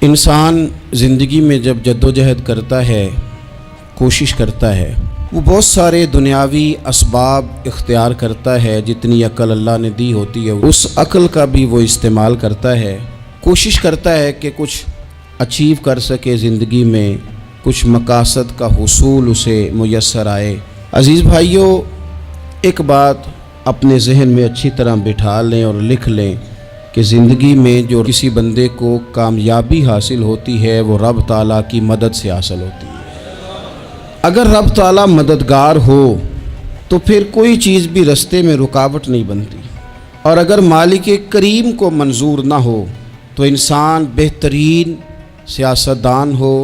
انسان زندگی میں جب جدوجہد کرتا ہے، کوشش کرتا ہے، وہ بہت سارے دنیاوی اسباب اختیار کرتا ہے، جتنی عقل اللہ نے دی ہوتی ہے اس عقل کا بھی وہ استعمال کرتا ہے، کوشش کرتا ہے کہ کچھ اچیو کر سکے زندگی میں، کچھ مقاصد کا حصول اسے میسر آئے۔ عزیز بھائیوں، ایک بات اپنے ذہن میں اچھی طرح بٹھا لیں اور لکھ لیں کہ زندگی میں جو کسی بندے کو کامیابی حاصل ہوتی ہے وہ رب تعالیٰ کی مدد سے حاصل ہوتی ہے۔ اگر رب تعالیٰ مددگار ہو تو پھر کوئی چیز بھی رستے میں رکاوٹ نہیں بنتی، اور اگر مالک کریم کو منظور نہ ہو تو انسان بہترین سیاستدان ہو،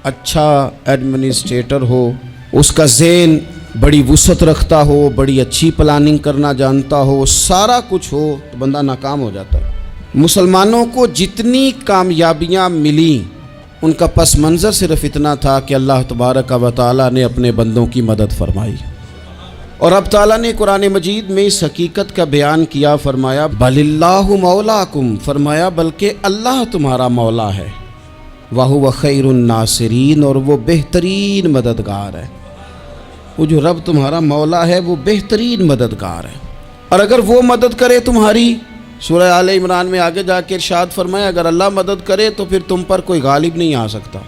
اچھا ایڈمنسٹریٹر ہو، اس کا ذہن بڑی وسعت رکھتا ہو، بڑی اچھی پلاننگ کرنا جانتا ہو، سارا کچھ ہو، تو بندہ ناکام ہو جاتا ہے۔ مسلمانوں کو جتنی کامیابیاں ملیں ان کا پس منظر صرف اتنا تھا کہ اللہ تبارک و تعالیٰ نے اپنے بندوں کی مدد فرمائی، اور اب تعالیٰ نے قرآن مجید میں اس حقیقت کا بیان کیا، فرمایا بل اللہ مولاکم، فرمایا بلکہ اللہ تمہارا مولا ہے، وَهُوَ خَيْرُ النَّاصِرِينَ، اور وہ بہترین مددگار ہے۔ وہ جو رب تمہارا مولا ہے وہ بہترین مددگار ہے، اور اگر وہ مدد کرے تمہاری، سورہ آل عمران میں آگے جا کے ارشاد فرمایا اگر اللہ مدد کرے تو پھر تم پر کوئی غالب نہیں آ سکتا،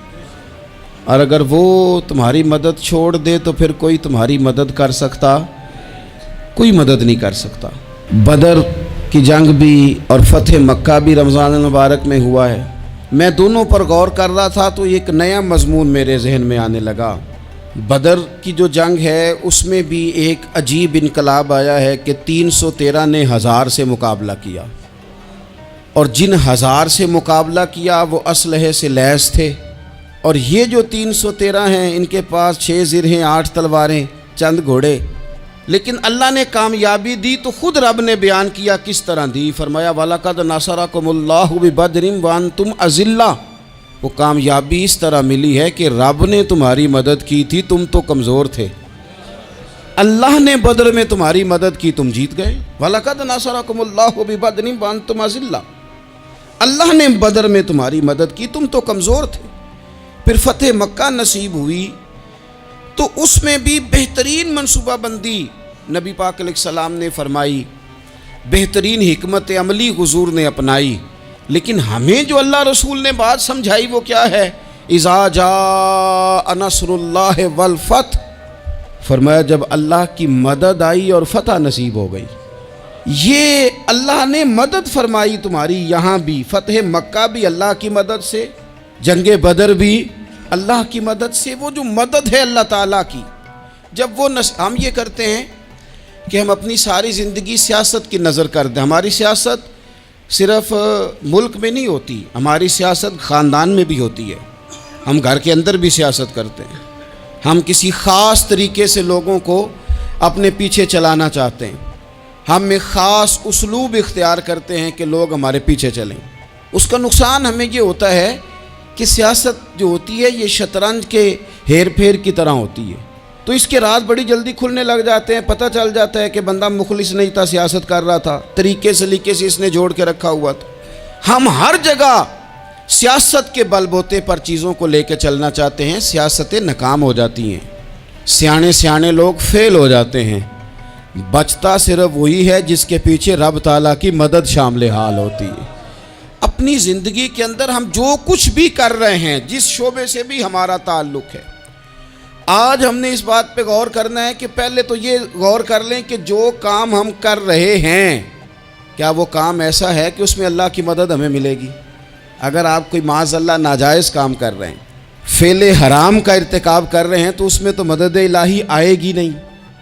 اور اگر وہ تمہاری مدد چھوڑ دے تو پھر کوئی تمہاری مدد کر سکتا، کوئی مدد نہیں کر سکتا۔ بدر کی جنگ بھی اور فتح مکہ بھی رمضان المبارک میں ہوا ہے۔ میں دونوں پر غور کر رہا تھا تو ایک نیا مضمون میرے ذہن میں آنے لگا۔ بدر کی جو جنگ ہے اس میں بھی ایک عجیب انقلاب آیا ہے کہ 313 نے 1000 سے مقابلہ کیا، اور جن 1000 سے مقابلہ کیا وہ اسلحے سے لیس تھے، اور یہ جو 313 ہیں ان کے پاس 6 زرہیں، 8 تلواریں، چند گھوڑے، لیکن اللہ نے کامیابی دی تو خود رب نے بیان کیا کس طرح دی، فرمایا وَلَقَدْ نَصَرَكُمُ اللَّهُ بِبَدْرٍ وَأَنْتُمْ أَذِلَّةٌ۔ وہ کامیابی اس طرح ملی ہے کہ رب نے تمہاری مدد کی تھی، تم تو کمزور تھے، اللہ نے بدر میں تمہاری مدد کی، تم جیت گئے۔ وَلَقَدْ نَصَرَكُمُ اللَّهُ بِبَدْرٍ وَأَنْتُمْ أَذِلَّةٌ، اللہ نے بدر میں تمہاری مدد کی، تم تو کمزور تھے۔ پھر فتح مکہ نصیب ہوئی تو اس میں بھی بہترین منصوبہ بندی نبی پاک علیہ السلام نے فرمائی، بہترین حکمت عملی حضور نے اپنائی، لیکن ہمیں جو اللہ رسول نے بات سمجھائی وہ کیا ہے؟ اذا جاء نصر اللہ والفتح، فرمایا جب اللہ کی مدد آئی اور فتح نصیب ہو گئی۔ یہ اللہ نے مدد فرمائی تمہاری، یہاں بھی فتح مکہ بھی اللہ کی مدد سے، جنگ بدر بھی اللہ کی مدد سے۔ وہ جو مدد ہے اللہ تعالیٰ کی، جب وہ ہم یہ کرتے ہیں کہ ہم اپنی ساری زندگی سیاست کی نظر کر دیں، ہماری سیاست صرف ملک میں نہیں ہوتی، ہماری سیاست خاندان میں بھی ہوتی ہے، ہم گھر کے اندر بھی سیاست کرتے ہیں، ہم کسی خاص طریقے سے لوگوں کو اپنے پیچھے چلانا چاہتے ہیں، ہم ایک خاص اسلوب اختیار کرتے ہیں کہ لوگ ہمارے پیچھے چلیں۔ اس کا نقصان ہمیں یہ ہوتا ہے کہ سیاست جو ہوتی ہے یہ شطرنج کے ہیر پھیر کی طرح ہوتی ہے، تو اس کے راز بڑی جلدی کھلنے لگ جاتے ہیں، پتہ چل جاتا ہے کہ بندہ مخلص نہیں تھا، سیاست کر رہا تھا، طریقے سلیقے سے اس نے جوڑ کے رکھا ہوا تھا۔ ہم ہر جگہ سیاست کے بل بوتے پر چیزوں کو لے کے چلنا چاہتے ہیں، سیاستیں ناکام ہو جاتی ہیں، سیانے لوگ فیل ہو جاتے ہیں، بچتا صرف وہی ہے جس کے پیچھے رب تعالیٰ کی مدد شامل حال ہوتی ہے۔ اپنی زندگی کے اندر ہم جو کچھ بھی کر رہے ہیں، جس شعبے سے بھی ہمارا تعلق ہے، آج ہم نے اس بات پہ غور کرنا ہے کہ پہلے تو یہ غور کر لیں کہ جو کام ہم کر رہے ہیں کیا وہ کام ایسا ہے کہ اس میں اللہ کی مدد ہمیں ملے گی؟ اگر آپ کوئی معاذ اللہ ناجائز کام کر رہے ہیں، فعل حرام کا ارتکاب کر رہے ہیں، تو اس میں تو مدد الہی آئے گی نہیں۔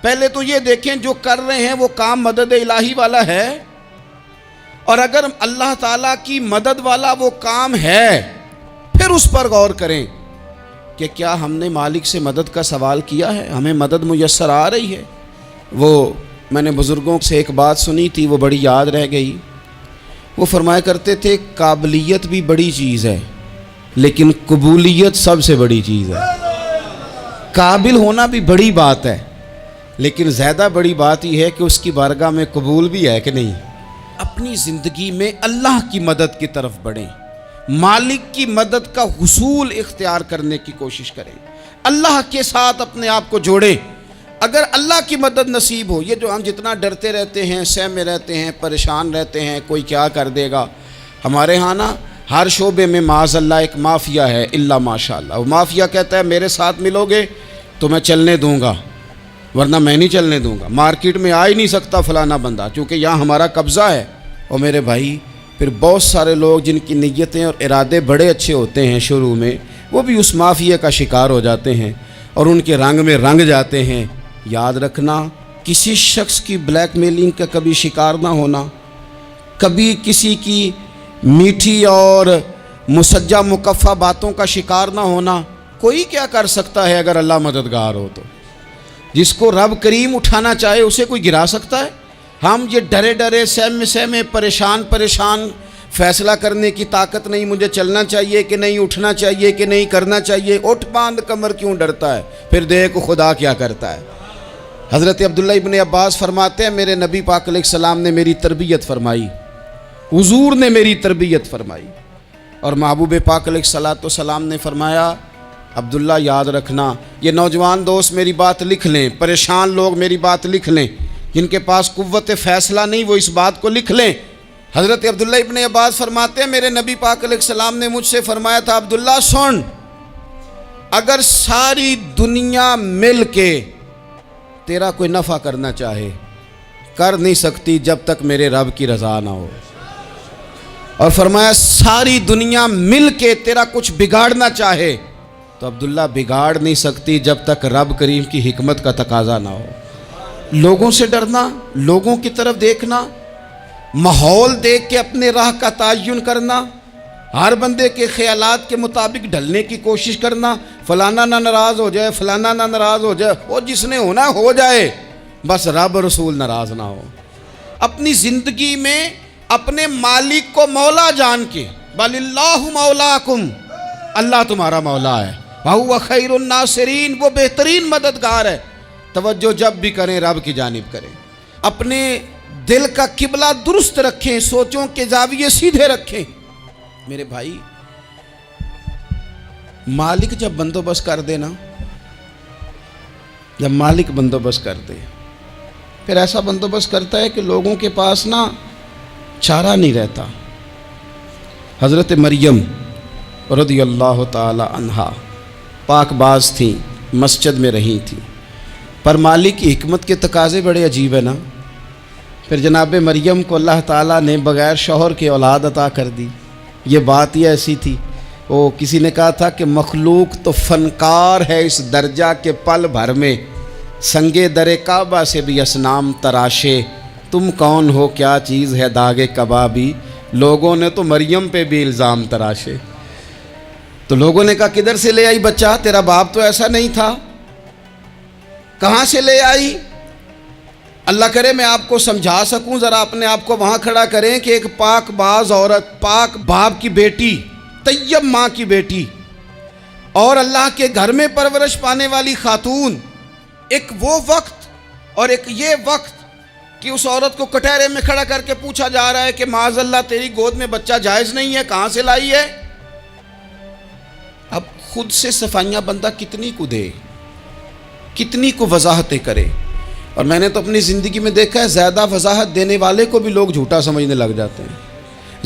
پہلے تو یہ دیکھیں جو کر رہے ہیں وہ کام مدد الہی والا ہے، اور اگر اللہ تعالیٰ کی مدد والا وہ کام ہے پھر اس پر غور کریں کہ کیا ہم نے مالک سے مدد کا سوال کیا ہے، ہمیں مدد میسر آ رہی ہے۔ وہ میں نے بزرگوں سے ایک بات سنی تھی، وہ بڑی یاد رہ گئی۔ وہ فرمایا کرتے تھے قابلیت بھی بڑی چیز ہے لیکن قبولیت سب سے بڑی چیز ہے۔ قابل ہونا بھی بڑی بات ہے لیکن زیادہ بڑی بات یہ ہے کہ اس کی بارگاہ میں قبول بھی ہے کہ نہیں۔ اپنی زندگی میں اللہ کی مدد کی طرف بڑھیں، مالک کی مدد کا حصول اختیار کرنے کی کوشش کریں، اللہ کے ساتھ اپنے آپ کو جوڑیں۔ اگر اللہ کی مدد نصیب ہو، یہ جو ہم جتنا ڈرتے رہتے ہیں، سہمے رہتے ہیں، پریشان رہتے ہیں کوئی کیا کر دے گا، ہمارے ہاں نا ہر شعبے میں معاذ اللہ ایک مافیا ہے، الا ماشاء اللہ۔ وہ مافیا کہتا ہے میرے ساتھ ملو گے تو میں چلنے دوں گا، ورنہ میں نہیں چلنے دوں گا، مارکیٹ میں آ ہی نہیں سکتا فلانا بندہ، چونکہ یہاں ہمارا قبضہ ہے۔ اور میرے بھائی پھر بہت سارے لوگ جن کی نیتیں اور ارادے بڑے اچھے ہوتے ہیں شروع میں، وہ بھی اس مافیا کا شکار ہو جاتے ہیں اور ان کے رنگ میں رنگ جاتے ہیں۔ یاد رکھنا، کسی شخص کی بلیک میلنگ کا کبھی شکار نہ ہونا، کبھی کسی کی میٹھی اور مسجع مکفہ باتوں کا شکار نہ ہونا۔ کوئی کیا کر سکتا ہے اگر اللہ مددگار ہو تو؟ جس کو رب کریم اٹھانا چاہے اسے کوئی گرا سکتا ہے؟ ہم یہ ڈرے ڈرے سہمے پریشان فیصلہ کرنے کی طاقت نہیں، مجھے چلنا چاہیے کہ نہیں، اٹھنا چاہیے کہ نہیں، کرنا چاہیے، اٹھ باندھ کمر کیوں ڈرتا ہے؟ پھر دیکھ خدا کیا کرتا ہے۔ حضرت عبداللہ ابن عباس فرماتے ہیں میرے نبی پاک علیہ السلام نے میری تربیت فرمائی، حضور نے میری تربیت فرمائی، اور محبوب پاک علیہ السلام نے فرمایا عبداللہ یاد رکھنا، یہ نوجوان دوست میری بات لکھ لیں، پریشان لوگ میری بات لکھ لیں، جن کے پاس قوت فیصلہ نہیں وہ اس بات کو لکھ لیں۔ حضرت عبداللہ ابن عباس فرماتے ہیں میرے نبی پاک علیہ السلام نے مجھ سے فرمایا تھا عبداللہ سن، اگر ساری دنیا مل کے تیرا کوئی نفع کرنا چاہے کر نہیں سکتی جب تک میرے رب کی رضا نہ ہو، اور فرمایا ساری دنیا مل کے تیرا کچھ بگاڑنا چاہے تو عبداللہ بگاڑ نہیں سکتی جب تک رب کریم کی حکمت کا تقاضا نہ ہو۔ لوگوں سے ڈرنا، لوگوں کی طرف دیکھنا، ماحول دیکھ کے اپنے راہ کا تعین کرنا، ہر بندے کے خیالات کے مطابق ڈھلنے کی کوشش کرنا، فلانا نہ ناراض ہو جائے، فلانا نہ ناراض ہو جائے، وہ جس نے ہونا ہو جائے، بس رب رسول ناراض نہ ہو۔ اپنی زندگی میں اپنے مالک کو مولا جان کے، بل اللہ مولاکم، اللہ تمہارا مولا ہے، وَهُوَ خَيْرُ النَّاصِرِينَ، وہ بہترین مددگار ہے۔ توجہ جب بھی کریں رب کی جانب کریں، اپنے دل کا قبلہ درست رکھیں، سوچوں کے زاویے سیدھے رکھیں۔ میرے بھائی مالک جب بندوبست کر دے نا، جب مالک بندوبست کر دے پھر ایسا بندوبست کرتا ہے کہ لوگوں کے پاس نا چارہ نہیں رہتا۔ حضرت مریم رضی اللہ تعالی عنہا پاک باز تھیں، مسجد میں رہی تھیں، پر مالک کی حکمت کے تقاضے بڑے عجیب ہیں نا۔ پھر جناب مریم کو اللہ تعالیٰ نے بغیر شوہر کے اولاد عطا کر دی۔ یہ بات ہی ایسی تھی، وہ کسی نے کہا تھا کہ مخلوق تو فنکار ہے اس درجہ کے پل بھر میں سنگے در کعبہ سے بھی اصنام تراشے، تم کون ہو کیا چیز ہے داغ کبابی، لوگوں نے تو مریم پہ بھی الزام تراشے۔ تو لوگوں نے کہا کدھر سے لے آئی بچہ، تیرا باپ تو ایسا نہیں تھا، کہاں سے لے آئی؟ اللہ کرے میں آپ کو سمجھا سکوں، ذرا اپنے آپ کو وہاں کھڑا کریں کہ ایک پاک باز عورت، پاک باپ کی بیٹی، طیب ماں کی بیٹی، اور اللہ کے گھر میں پرورش پانے والی خاتون، ایک وہ وقت اور ایک یہ وقت کہ اس عورت کو کٹہرے میں کھڑا کر کے پوچھا جا رہا ہے کہ معاذ اللہ تیری گود میں بچہ جائز نہیں ہے، کہاں سے لائی ہے؟ اب خود سے صفائیاں بندہ کتنی کو دے، کتنی کو وضاحتیں کرے۔ اور میں نے تو اپنی زندگی میں دیکھا ہے زیادہ وضاحت دینے والے کو بھی لوگ جھوٹا سمجھنے لگ جاتے ہیں،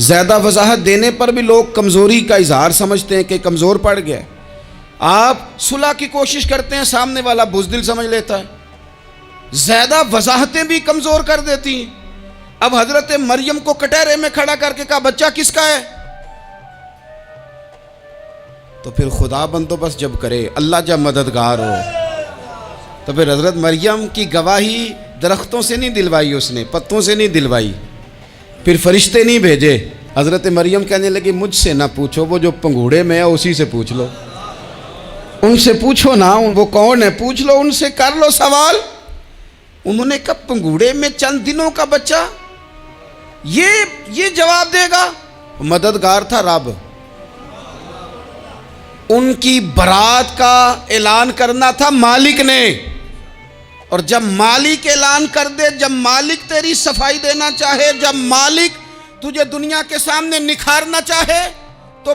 زیادہ وضاحت دینے پر بھی لوگ کمزوری کا اظہار سمجھتے ہیں کہ کمزور پڑ گیا۔ آپ صلح کی کوشش کرتے ہیں، سامنے والا بزدل سمجھ لیتا ہے، زیادہ وضاحتیں بھی کمزور کر دیتی ہیں۔ اب حضرت مریم کو کٹہرے میں کھڑا کر کے کہا بچہ کس کا ہے؟ تو پھر خدا بندوبست جب کرے، اللہ جب مددگار ہو، تو پھر حضرت مریم کی گواہی درختوں سے نہیں دلوائی، اس نے پتوں سے نہیں دلوائی، پھر فرشتے نہیں بھیجے۔ حضرت مریم کہنے لگی مجھ سے نہ پوچھو، وہ جو پنگوڑے میں ہے اسی سے پوچھ لو، ان سے پوچھو نا، وہ کون ہے پوچھ لو، ان سے کر لو سوال۔ انہوں نے کہا پنگوڑے میں چند دنوں کا بچہ یہ جواب دے گا؟ مددگار تھا رب، ان کی برات کا اعلان کرنا تھا مالک نے، اور جب مالک اعلان کر دے، جب مالک تیری صفائی دینا چاہے، جب مالک تجھے دنیا کے سامنے نکھارنا چاہے، تو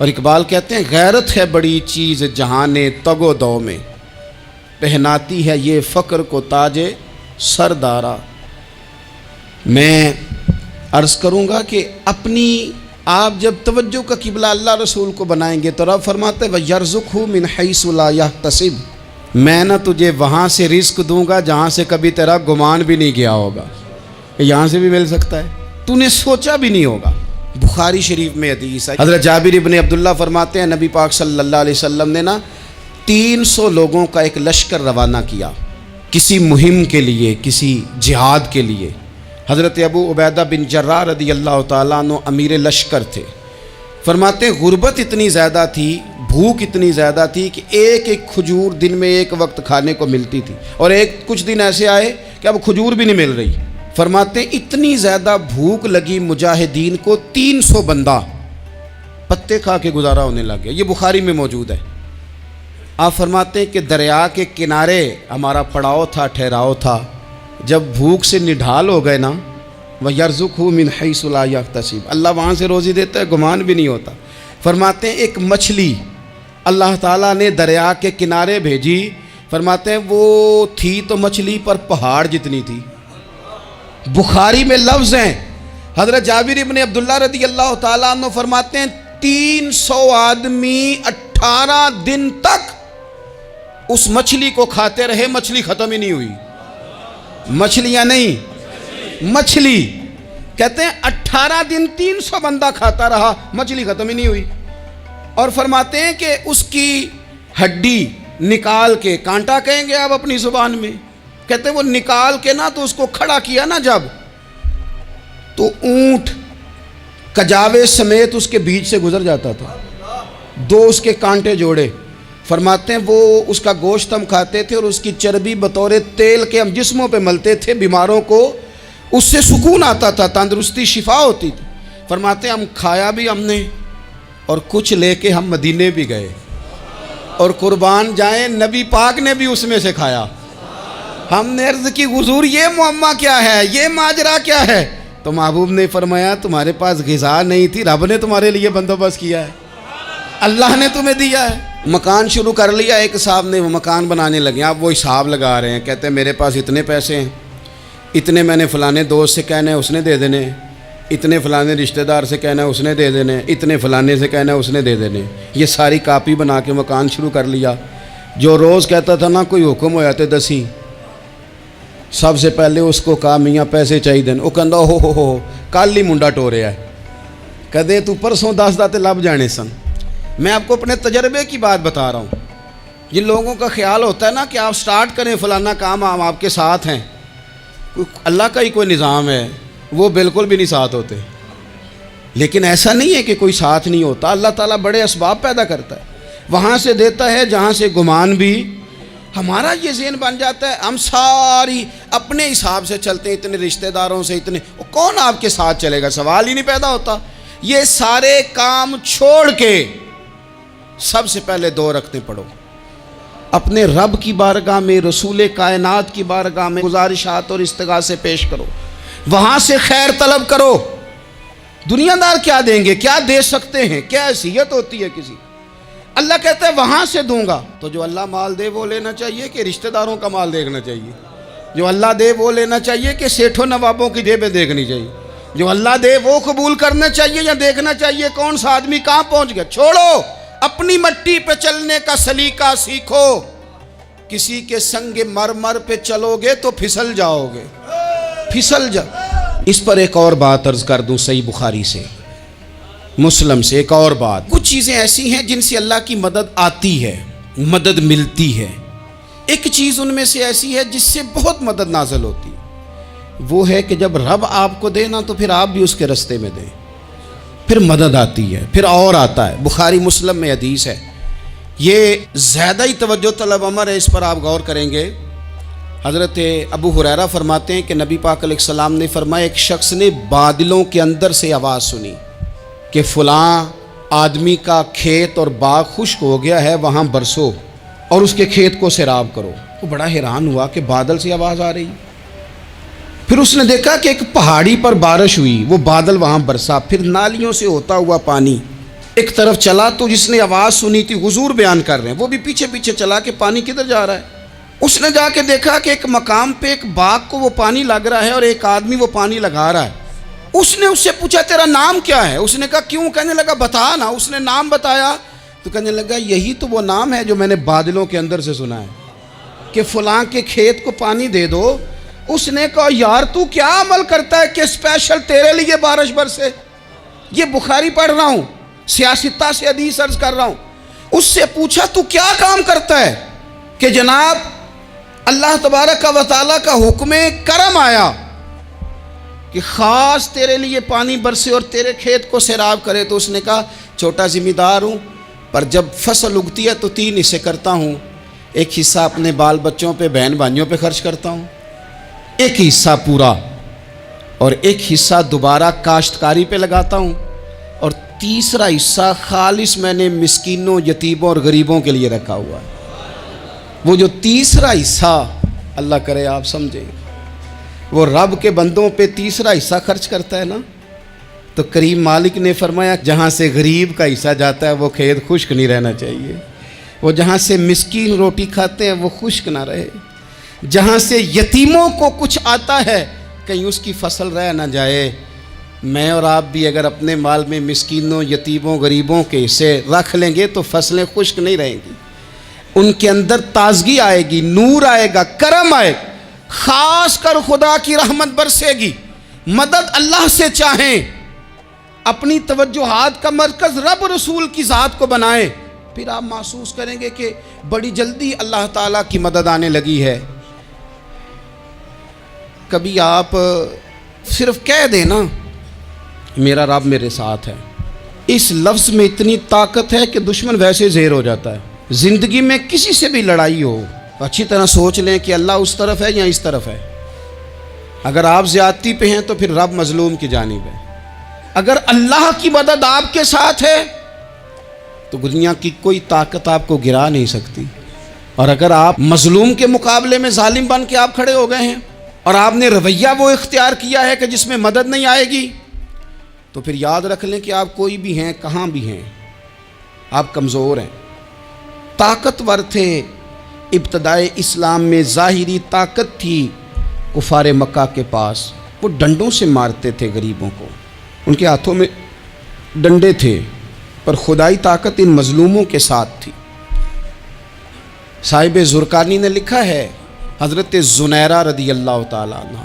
اور اقبال کہتے ہیں غیرت ہے بڑی چیز جہان تگ و دو میں، پہناتی ہے یہ فقر کو تاج سردارا۔ میں عرض کروں گا کہ اپنی آپ جب توجہ کا قبلہ اللہ رسول کو بنائیں گے تو رب فرماتے ہیں وَيَرْزُقْهُ مِنْ حَيْثُ لَا يَحْتَسِبُ، میں نہ تجھے وہاں سے رزق دوں گا جہاں سے کبھی تیرا گمان بھی نہیں گیا ہوگا، یہاں سے بھی مل سکتا ہے، تو نے سوچا بھی نہیں ہوگا۔ بخاری شریف میں حدیث ہے، حضرت جابر ابن عبداللہ فرماتے ہیں نبی پاک صلی اللہ علیہ وسلم نے 300 لوگوں کا ایک لشکر روانہ کیا کسی مہم کے لیے، کسی جہاد کے لیے۔ حضرت ابو عبیدہ بن جراح رضی اللہ تعالیٰ عنہ امیر لشکر تھے۔ فرماتے ہیں غربت اتنی زیادہ تھی، بھوک اتنی زیادہ تھی کہ ایک ایک کھجور دن میں ایک وقت کھانے کو ملتی تھی، اور کچھ دن ایسے آئے کہ اب کھجور بھی نہیں مل رہی۔ فرماتے ہیں اتنی زیادہ بھوک لگی مجاہدین کو 300 بندہ پتے کھا کے گزارا ہونے لگ گیا۔ یہ بخاری میں موجود ہے۔ آپ فرماتے ہیں کہ دریا کے کنارے ہمارا پڑاؤ تھا، ٹھہراؤ تھا، جب بھوک سے نڈھال ہو گئے نا وَيَرْزُقْهُ مِنْ حَيْثُ لَا يَحْتَسِبُ، اللہ وہاں سے روزی دیتا ہے، گمان بھی نہیں ہوتا۔ فرماتے ہیں ایک مچھلی اللہ تعالیٰ نے دریا کے کنارے بھیجی، فرماتے ہیں وہ تھی تو مچھلی پر پہاڑ جتنی تھی۔ بخاری میں لفظ ہیں، حضرت جابر ابن عبداللہ رضی اللہ تعالیٰ عنہ فرماتے ہیں 300 آدمی 18 دن تک اس مچھلی کو کھاتے رہے، مچھلی ختم ہی نہیں ہوئی۔ مچھلیاں نہیں، مچھلی کہتے ہیں 18 دن 300 بندہ کھاتا رہا، مچھلی ختم ہی نہیں ہوئی۔ اور فرماتے ہیں کہ اس کی ہڈی نکال کے، کانٹا کہیں گے آپ اپنی زبان میں، کہتے ہیں وہ نکال کے نا تو اس کو کھڑا کیا نا جب، تو اونٹ کجاوے سمیت اس کے بیچ سے گزر جاتا تھا، 2 اس کے کانٹے جوڑے۔ فرماتے ہیں وہ اس کا گوشت ہم کھاتے تھے اور اس کی چربی بطور تیل کے ہم جسموں پہ ملتے تھے، بیماروں کو اس سے سکون آتا تھا، تندرستی شفا ہوتی تھی۔ فرماتے ہیں ہم کھایا بھی ہم نے، اور کچھ لے کے ہم مدینے بھی گئے، اور قربان جائیں نبی پاک نے بھی اس میں سے کھایا۔ ہم نے عرض کی حضور یہ معمہ کیا ہے، یہ ماجرا کیا ہے؟ تو محبوب نے فرمایا تمہارے پاس غذا نہیں تھی، رب نے تمہارے لیے بندوبست کیا ہے، اللہ نے تمہیں دیا ہے۔ مکان شروع کر لیا، ایک صاحب نے وہ مکان بنانے لگے، آپ وہ حساب لگا رہے ہیں، کہتے ہیں میرے پاس اتنے پیسے ہیں، اتنے میں نے فلانے دوست سے کہنا ہے اس نے دے دینے، اتنے فلانے رشتہ دار سے کہنا ہے اس نے دے دینے، اتنے فلانے سے کہنا ہے اس نے دے دینے۔ یہ ساری کاپی بنا کے مکان شروع کر لیا۔ جو روز کہتا تھا نا کوئی حکم ہو جاتے 10 سب سے پہلے اس کو کہا میاں پیسے چاہیے دین، وہ کہندا ہو کل ہی منڈا ٹوریا ہے، کدے تو پرسوں 10 داتے لب جانے سن۔ میں آپ کو اپنے تجربے کی بات بتا رہا ہوں۔ جن لوگوں کا خیال ہوتا ہے نا کہ آپ سٹارٹ کریں فلانا کام، ہم آپ کے ساتھ ہیں، اللہ کا ہی کوئی نظام ہے، وہ بالکل بھی نہیں ساتھ ہوتے۔ لیکن ایسا نہیں ہے کہ کوئی ساتھ نہیں ہوتا، اللہ تعالیٰ بڑے اسباب پیدا کرتا ہے، وہاں سے دیتا ہے جہاں سے گمان بھی۔ ہمارا یہ ذہن بن جاتا ہے ہم ساری اپنے حساب سے چلتے ہیں، اتنے رشتہ داروں سے، اتنے کون آپ کے ساتھ چلے گا، سوال ہی نہیں پیدا ہوتا۔ یہ سارے کام چھوڑ کے سب سے پہلے 2 رکعتیں پڑھو، اپنے رب کی بارگاہ میں، رسول کائنات کی بارگاہ میں گزارشات اور استغاثے پیش کرو، وہاں سے خیر طلب کرو۔ دنیا دار کیا دیں گے، کیا دے سکتے ہیں، کیا حیثیت ہوتی ہے کسی؟ اللہ کہتا ہے وہاں سے دوں گا۔ تو جو اللہ مال دے وہ لینا چاہیے کہ رشتہ داروں کا مال دیکھنا چاہیے؟ جو اللہ دے وہ لینا چاہیے کہ سیٹھوں نوابوں کی جیبیں دیکھنی چاہیے؟ جو اللہ دے وہ قبول کرنا چاہیے یا دیکھنا چاہیے کون سا آدمی کہاں پہنچ گیا؟ چھوڑو، اپنی مٹی پہ چلنے کا سلیقہ سیکھو۔ کسی کے سنگ مرمر پہ چلو گے تو پھسل جاؤ گے، پھسل جاؤ۔ اس پر ایک اور بات عرض کر دوں، صحیح بخاری سے، مسلم سے ایک اور بات۔ کچھ چیزیں ایسی ہیں جن سے اللہ کی مدد آتی ہے، مدد ملتی ہے۔ ایک چیز ان میں سے ایسی ہے جس سے بہت مدد نازل ہوتی ہے، وہ ہے کہ جب رب آپ کو دے نا تو پھر آپ بھی اس کے رستے میں دیں، پھر مدد آتی ہے، پھر اور آتا ہے۔ بخاری مسلم میں حدیث ہے، یہ زیادہ ہی توجہ طلب امر ہے، اس پر آپ غور کریں گے۔ حضرت ابو ہریرہ فرماتے ہیں کہ نبی پاک علیہ السلام نے فرمایا ایک شخص نے بادلوں کے اندر سے آواز سنی کہ فلاں آدمی کا کھیت اور باغ خشک ہو گیا ہے، وہاں برسو اور اس کے کھیت کو سیراب کرو۔ وہ بڑا حیران ہوا کہ بادل سے آواز آ رہی۔ پھر اس نے دیکھا کہ ایک پہاڑی پر بارش ہوئی، وہ بادل وہاں برسا، پھر نالیوں سے ہوتا ہوا پانی ایک طرف چلا تو جس نے آواز سنی تھی حضور بیان کر رہے ہیں، وہ بھی پیچھے پیچھے چلا کہ پانی کدھر جا رہا ہے۔ اس نے جا کے دیکھا کہ ایک مقام پہ ایک باغ کو وہ پانی لگ رہا ہے اور ایک آدمی وہ پانی لگا رہا ہے۔ اس نے اس سے پوچھا تیرا نام کیا ہے؟ اس نے کہا کیوں؟ کہنے لگا بتا نا۔ اس نے نام بتایا تو کہنے لگا یہی تو وہ نام ہے جو میں نے بادلوں کے اندر سے سنا ہے کہ فلاں کے کھیت کو پانی دے دو۔ اس نے کہا یار تو کیا عمل کرتا ہے کہ اسپیشل تیرے لیے بارش برسے؟ یہ بخاری پڑھ رہا ہوں، سیاستہ سے حدیث عرض کر رہا ہوں۔ اس سے پوچھا تو کیا کام کرتا ہے کہ جناب اللہ تبارک و تعالیٰ کا حکم کرم آیا کہ خاص تیرے لیے پانی برسے اور تیرے کھیت کو سیراب کرے؟ تو اس نے کہا چھوٹا ذمہ دار ہوں، پر جب فصل اگتی ہے تو 3 حصے کرتا ہوں، ایک حصہ اپنے بال بچوں پہ بہن بھائیوں پہ خرچ کرتا ہوں، ایک حصہ پورا اور ایک حصہ دوبارہ کاشتکاری پہ لگاتا ہوں، اور تیسرا حصہ خالص میں نے مسکینوں، یتیموں اور غریبوں کے لیے رکھا ہوا ہے۔ وہ جو تیسرا حصہ اللہ کرے آپ سمجھیں، وہ رب کے بندوں پہ تیسرا حصہ خرچ کرتا ہے نا، تو کریم مالک نے فرمایا جہاں سے غریب کا حصہ جاتا ہے وہ کھیت خشک نہیں رہنا چاہیے، وہ جہاں سے مسکین روٹی کھاتے ہیں وہ خشک نہ رہے، جہاں سے یتیموں کو کچھ آتا ہے کہیں اس کی فصل رہ نہ جائے۔ میں اور آپ بھی اگر اپنے مال میں مسکینوں، یتیموں، غریبوں کے حصے رکھ لیں گے تو فصلیں خشک نہیں رہیں گی، ان کے اندر تازگی آئے گی، نور آئے گا، کرم آئے گا، خاص کر خدا کی رحمت برسے گی۔ مدد اللہ سے چاہیں، اپنی توجہات کا مرکز رب رسول کی ذات کو بنائیں، پھر آپ محسوس کریں گے کہ بڑی جلدی اللہ تعالیٰ کی مدد آنے لگی ہے۔ کبھی آپ صرف کہہ دیں نا میرا رب میرے ساتھ ہے، اس لفظ میں اتنی طاقت ہے کہ دشمن ویسے زہر ہو جاتا ہے۔ زندگی میں کسی سے بھی لڑائی ہو اچھی طرح سوچ لیں کہ اللہ اس طرف ہے یا اس طرف ہے۔ اگر آپ زیادتی پہ ہیں تو پھر رب مظلوم کی جانب ہے۔ اگر اللہ کی مدد آپ کے ساتھ ہے تو دنیا کی کوئی طاقت آپ کو گرا نہیں سکتی، اور اگر آپ مظلوم کے مقابلے میں ظالم بن کے آپ کھڑے ہو گئے ہیں اور آپ نے رویہ وہ اختیار کیا ہے کہ جس میں مدد نہیں آئے گی، تو پھر یاد رکھ لیں کہ آپ کوئی بھی ہیں، کہاں بھی ہیں، آپ کمزور ہیں۔ طاقتور تھے ابتدائے اسلام میں، ظاہری طاقت تھی کفار مکہ کے پاس، وہ ڈنڈوں سے مارتے تھے غریبوں کو، ان کے ہاتھوں میں ڈنڈے تھے، پر خدائی طاقت ان مظلوموں کے ساتھ تھی۔ صاحب زرقانی نے لکھا ہے حضرت زنیرہ رضی اللہ تعالیٰ عنہ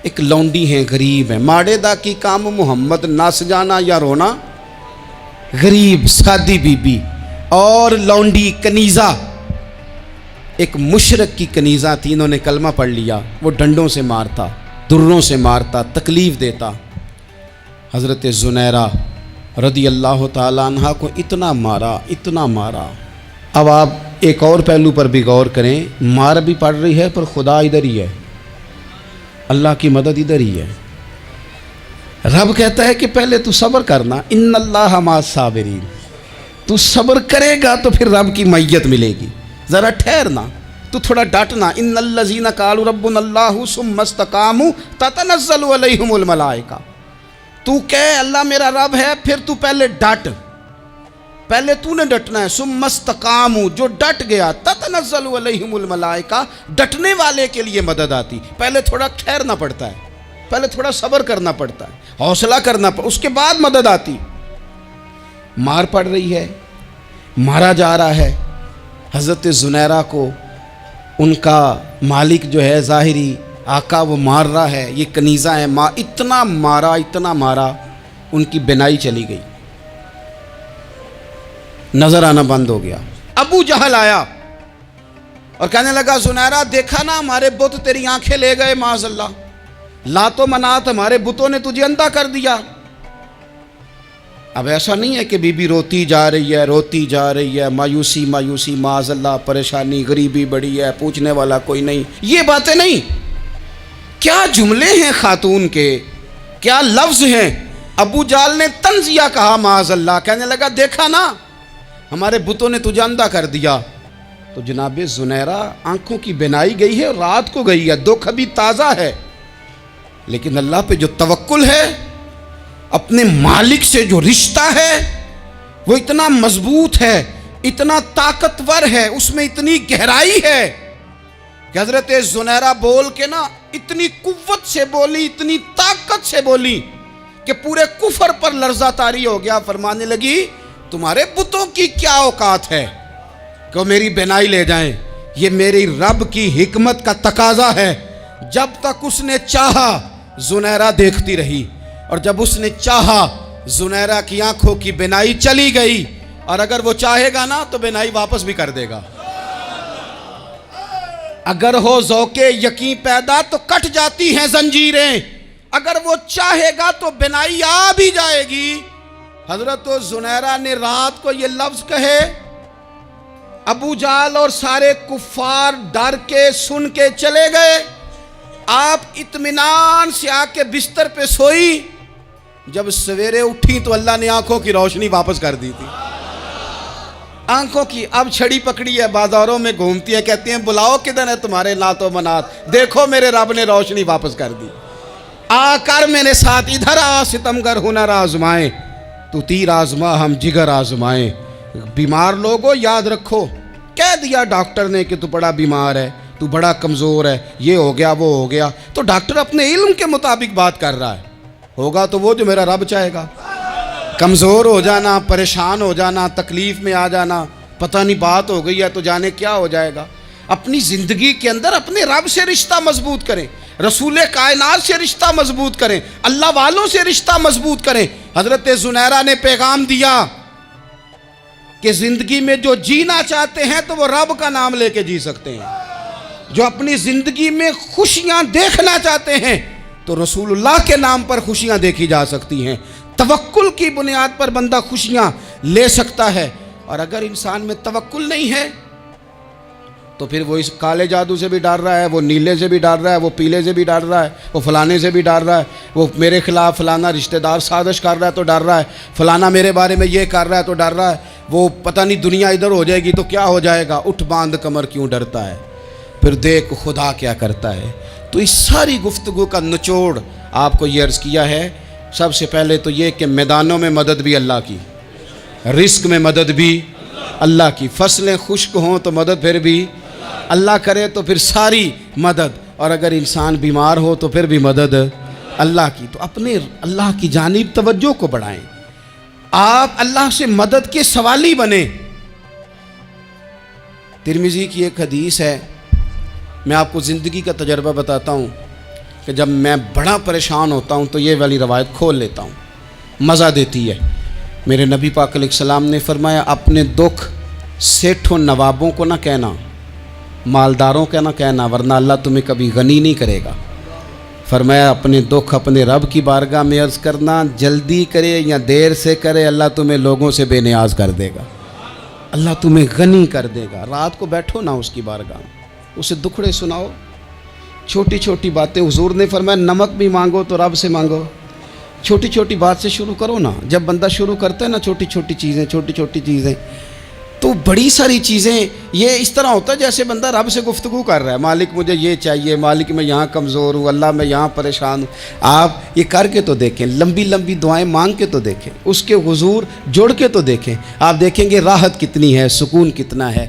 ایک لونڈی ہیں، غریب ہیں، ماڑے دا کی کام محمد نس جانا یا رونا، غریب سادی بی بی اور لونڈی کنیزہ، ایک مشرک کی کنیزہ تھی، انہوں نے کلمہ پڑھ لیا، وہ ڈنڈوں سے مارتا، دروں سے مارتا، تکلیف دیتا۔ حضرت زنیرہ رضی اللہ تعالیٰ عنہ کو اتنا مارا، اتنا مارا۔ اب آپ ایک اور پہلو پر بھی غور کریں، مار بھی پڑ رہی ہے پر خدا ادھر ہی ہے، اللہ کی مدد ادھر ہی ہے۔ رب کہتا ہے کہ پہلے تو صبر کرنا، ان اللہ مع الصابرین، تو صبر کرے گا تو پھر رب کی معیت ملے گی، ذرا ٹھہرنا، تو تھوڑا ڈٹنا۔ ان الذین قالوا ربنا اللہ ثم استقاموا تتنزل علیہم الملائکہ، تو کہے اللہ میرا رب ہے، پھر تو پہلے ڈٹ، پہلے تو نے ڈٹنا ہے۔ ثم استقاموا، جو ڈٹ گیا، تتنزل علیہم الملائکہ، ڈٹنے والے کے لیے مدد آتی، پہلے تھوڑا ٹھہرنا پڑتا ہے، پہلے تھوڑا صبر کرنا پڑتا ہے، حوصلہ کرنا پڑتا ہے، اس کے بعد مدد آتی۔ مار پڑ رہی ہے، مارا جا رہا ہے حضرت زنیرہ کو، ان کا مالک جو ہے ظاہری آقا وہ مار رہا ہے، یہ کنیزہ ہے، اتنا مارا اتنا مارا، ان کی بینائی چلی گئی، نظر آنا بند ہو گیا۔ ابو جہل آیا اور کہنے لگا زنیرہ دیکھا نا ہمارے بت تیری آنکھیں لے گئے، معاذ اللہ، لات و منات ہمارے بتوں نے تجھے اندھا کر دیا۔ اب ایسا نہیں ہے کہ بی بی روتی جا رہی ہے، روتی جا رہی ہے، مایوسی مایوسی، معاذ اللہ، پریشانی، غریبی بڑی ہے، پوچھنے والا کوئی نہیں، یہ باتیں نہیں۔ کیا جملے ہیں خاتون کے، کیا لفظ ہیں۔ ابو جہل نے تنزیہ کہا، معاذ اللہ، کہنے لگا دیکھا نا ہمارے بتوں نے تجھے اندھا کر دیا۔ تو جناب زنیرہ آنکھوں کی بینائی گئی ہے، رات کو گئی ہے، دکھ ابھی تازہ ہے، لیکن اللہ پہ جو توکل ہے، اپنے مالک سے جو رشتہ ہے، وہ اتنا مضبوط ہے، اتنا طاقتور ہے، اس میں اتنی گہرائی ہے کہ حضرت زنیرہ بول کے نا اتنی قوت سے بولی، اتنی طاقت سے بولی کہ پورے کفر پر لرزہ طاری ہو گیا۔ فرمانے لگی تمہارے بتوں کی کیا اوقات ہے کہ میری بینائی لے جائیں؟ یہ میری رب کی حکمت کا تقاضا ہے۔ جب تک اس نے چاہا زنیرہ دیکھتی رہی، اور جب اس نے چاہا زنیرہ کی آنکھوں کی بینائی چلی گئی، اور اگر وہ چاہے گا نا تو بینائی واپس بھی کر دے گا۔ اگر ہو ذوق یقین پیدا تو کٹ جاتی ہیں زنجیریں، اگر وہ چاہے گا تو بینائی آ بھی جائے گی۔ حضرت زنیرہ نے رات کو یہ لفظ کہے، ابو جہل اور سارے کفار ڈر کے سن کے چلے گئے۔ آپ اطمینان سے آ کے بستر پہ سوئی، جب سویرے اٹھی تو اللہ نے آنکھوں کی روشنی واپس کر دی تھی۔ آنکھوں کی اب چھڑی پکڑی ہے، بازاروں میں گھومتی ہے، کہتی ہیں بلاؤ کدھر ہے تمہارے نعت و منات، دیکھو میرے رب نے روشنی واپس کر دی۔ آ کر میرے ساتھ ادھر آ، ستمگر ہنر آزمائیں، تو تیر آزما ہم جگر آزمائیں۔ بیمار لوگوں یاد رکھو، کہہ دیا ڈاکٹر نے کہ تو بڑا بیمار ہے، تو بڑا کمزور ہے، یہ ہو گیا وہ ہو گیا، تو ڈاکٹر اپنے علم کے مطابق بات کر رہا ہے، ہوگا تو وہ جو میرا رب چاہے گا۔ کمزور ہو جانا، پریشان ہو جانا، تکلیف میں آ جانا، پتہ نہیں بات ہو گئی ہے تو جانے کیا ہو جائے گا۔ اپنی زندگی کے اندر اپنے رب سے رشتہ مضبوط کریں، رسول کائنات سے رشتہ مضبوط کریں، اللہ والوں سے رشتہ مضبوط کریں۔ حضرت زنیرہ نے پیغام دیا کہ زندگی میں جو جینا چاہتے ہیں تو وہ رب کا نام لے کے جی سکتے ہیں، جو اپنی زندگی میں خوشیاں دیکھنا چاہتے ہیں تو رسول اللہ کے نام پر خوشیاں دیکھی جا سکتی ہیں۔ توکل کی بنیاد پر بندہ خوشیاں لے سکتا ہے، اور اگر انسان میں توکل نہیں ہے تو پھر وہ اس کالے جادو سے بھی ڈر رہا ہے، وہ نیلے سے بھی ڈر رہا ہے، وہ پیلے سے بھی ڈر رہا ہے، وہ فلانے سے بھی ڈر رہا ہے، وہ میرے خلاف فلانا رشتہ دار سازش کر رہا ہے تو ڈر رہا ہے، فلانا میرے بارے میں یہ کر رہا ہے تو ڈر رہا ہے، وہ پتہ نہیں دنیا ادھر ہو جائے گی تو کیا ہو جائے گا، اٹھ باندھ کمر کیوں ڈرتا ہے، پھر دیکھ خدا کیا کرتا ہے۔ تو اس ساری گفتگو کا نچوڑ آپ کو یہ عرض کیا ہے، سب سے پہلے تو یہ کہ میدانوں میں مدد بھی اللہ کی، رزق میں مدد بھی اللہ کی، فصلیں خشک ہوں تو مدد پھر بھی اللہ کرے، تو پھر ساری مدد، اور اگر انسان بیمار ہو تو پھر بھی مدد اللہ کی۔ تو اپنے اللہ کی جانب توجہ کو بڑھائیں، آپ اللہ سے مدد کے سوالی بنیں۔ ترمذی کی ایک حدیث ہے، میں آپ کو زندگی کا تجربہ بتاتا ہوں کہ جب میں بڑا پریشان ہوتا ہوں تو یہ والی روایت کھول لیتا ہوں، مزہ دیتی ہے۔ میرے نبی پاک علیہ السلام نے فرمایا اپنے دکھ سیٹھوں نوابوں کو نہ کہنا، مالداروں کا نہ کہنا، ورنہ اللہ تمہیں کبھی غنی نہیں کرے گا۔ فرمایا اپنے دکھ اپنے رب کی بارگاہ میں عرض کرنا، جلدی کرے یا دیر سے کرے اللہ تمہیں لوگوں سے بے نیاز کر دے گا، اللہ تمہیں غنی کر دے گا۔ رات کو بیٹھو نا اس کی بارگاہ میں، اسے دکھڑے سناؤ، چھوٹی چھوٹی باتیں، حضور نے فرمایا نمک بھی مانگو تو رب سے مانگو، چھوٹی چھوٹی بات سے شروع کرو نا۔ جب بندہ شروع کرتا ہے نا چھوٹی چھوٹی چیزیں تو بڑی ساری چیزیں یہ اس طرح ہوتا ہے جیسے بندہ رب سے گفتگو کر رہا ہے، مالک مجھے یہ چاہیے، مالک میں یہاں کمزور ہوں، اللہ میں یہاں پریشان ہوں۔ آپ یہ کر کے تو دیکھیں، لمبی لمبی دعائیں مانگ کے تو دیکھیں، اس کے حضور جوڑ کے تو دیکھیں، آپ دیکھیں گے راحت کتنی ہے، سکون کتنا ہے۔